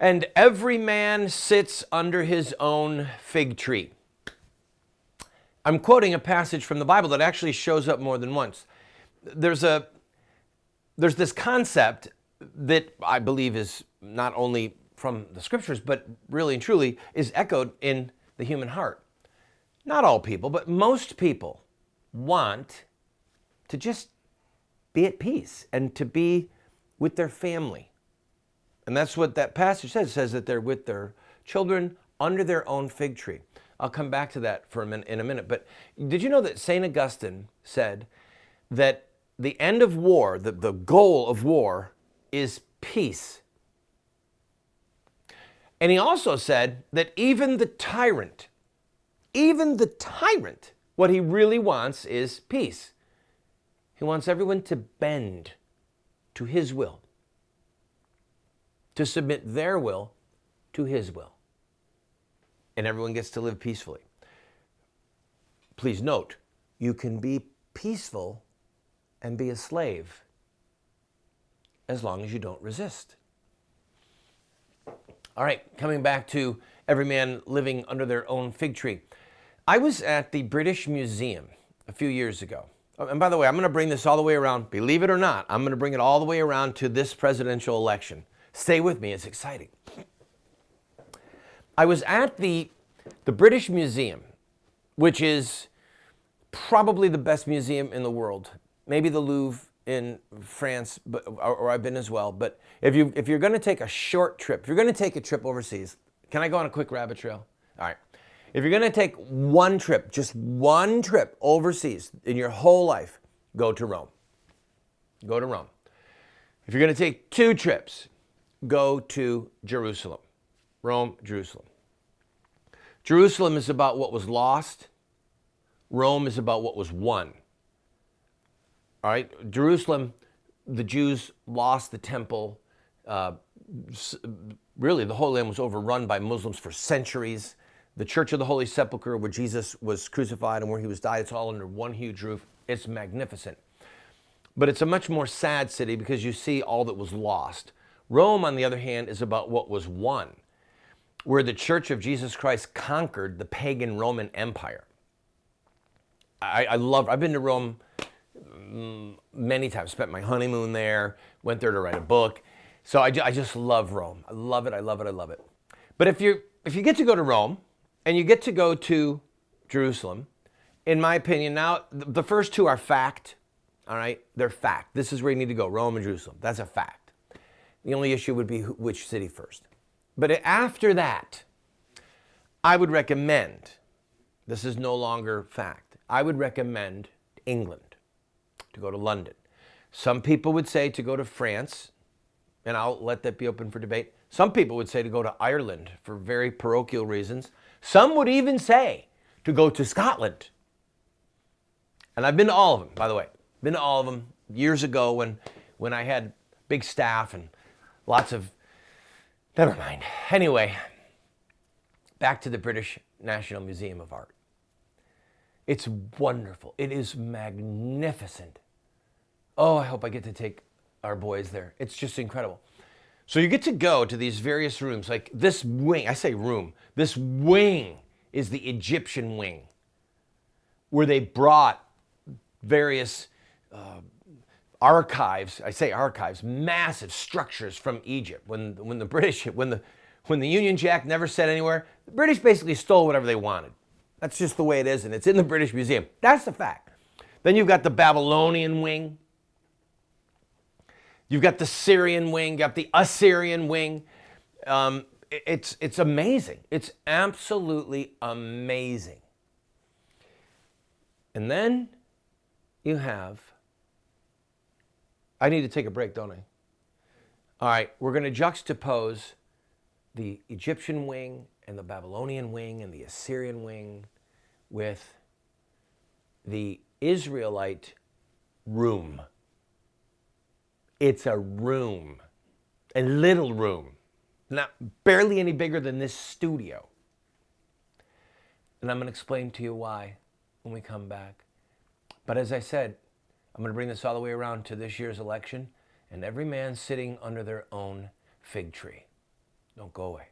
and every man sits under his own fig tree. I'm quoting a passage from the Bible that actually shows up more than once. There's this concept that I believe is not only from the scriptures, but really and truly is echoed in the human heart. Not all people, but most people want to just be at peace and to be with their family. And that's what that passage says. It says that they're with their children under their own fig tree. I'll come back to that in a minute. But did you know that St. Augustine said that the end of war, the goal of war, is peace? And he also said that even the tyrant, what he really wants is peace. He wants everyone to bend to his will, to submit their will to his will. And everyone gets to live peacefully. Please note, you can be peaceful and be a slave as long as you don't resist. All right, coming back to every man living under their own fig tree. I was at the British Museum a few years ago. And by the way, I'm going to bring this all the way around. Believe it or not, I'm going to bring it all the way around to this presidential election. Stay with me, it's exciting. I was at the British Museum, which is probably the best museum in the world. Maybe the Louvre in France, or I've been as well. But if you're going to take a short trip, if you're going to take a trip overseas, can I go on a quick rabbit trail? All right. If you're going to take one trip, just one trip overseas in your whole life, go to Rome. Go to Rome. If you're going to take two trips, go to Jerusalem. Rome, Jerusalem. Jerusalem is about what was lost. Rome is about what was won. All right, Jerusalem, the Jews lost the temple. Really, the Holy Land was overrun by Muslims for centuries. The Church of the Holy Sepulchre, where Jesus was crucified and where he was died, it's all under one huge roof. It's magnificent. But it's a much more sad city because you see all that was lost. Rome, on the other hand, is about what was won, where the Church of Jesus Christ conquered the pagan Roman Empire. I've been to Rome many times, spent my honeymoon there, went there to write a book. So I just love Rome. I love it, I love it, I love it. But if you get to go to Rome and you get to go to Jerusalem, in my opinion, now the first two are fact, all right? They're fact. This is where you need to go, Rome and Jerusalem. That's a fact. The only issue would be which city first. But after that, I would recommend, this is no longer fact, I would recommend England, to go to London. Some people would say to go to France, and I'll let that be open for debate. Some people would say to go to Ireland for very parochial reasons. Some would even say to go to Scotland. And I've been to all of them, by the way. Been to all of them years ago when I had big staff and lots of, never mind. Anyway, back to the British National Museum of Art. It's wonderful. It is magnificent. Oh, I hope I get to take our boys there. It's just incredible. So you get to go to these various rooms, like this wing, I say room, this wing is the Egyptian wing, where they brought various archives, I say archives, massive structures from Egypt. When the Union Jack never said anywhere, the British basically stole whatever they wanted. That's just the way it is, and it's in the British Museum. That's the fact. Then you've got the Babylonian wing. You've got the Syrian wing, you've got the Assyrian wing. It's amazing. It's absolutely amazing. And then you have, I need to take a break, don't I? All right, we're going to juxtapose the Egyptian wing and the Babylonian wing and the Assyrian wing with the Israelite room. It's a room, a little room, not barely any bigger than this studio. And I'm going to explain to you why when we come back. But as I said, I'm going to bring this all the way around to this year's election, and every man sitting under their own fig tree. Don't go away.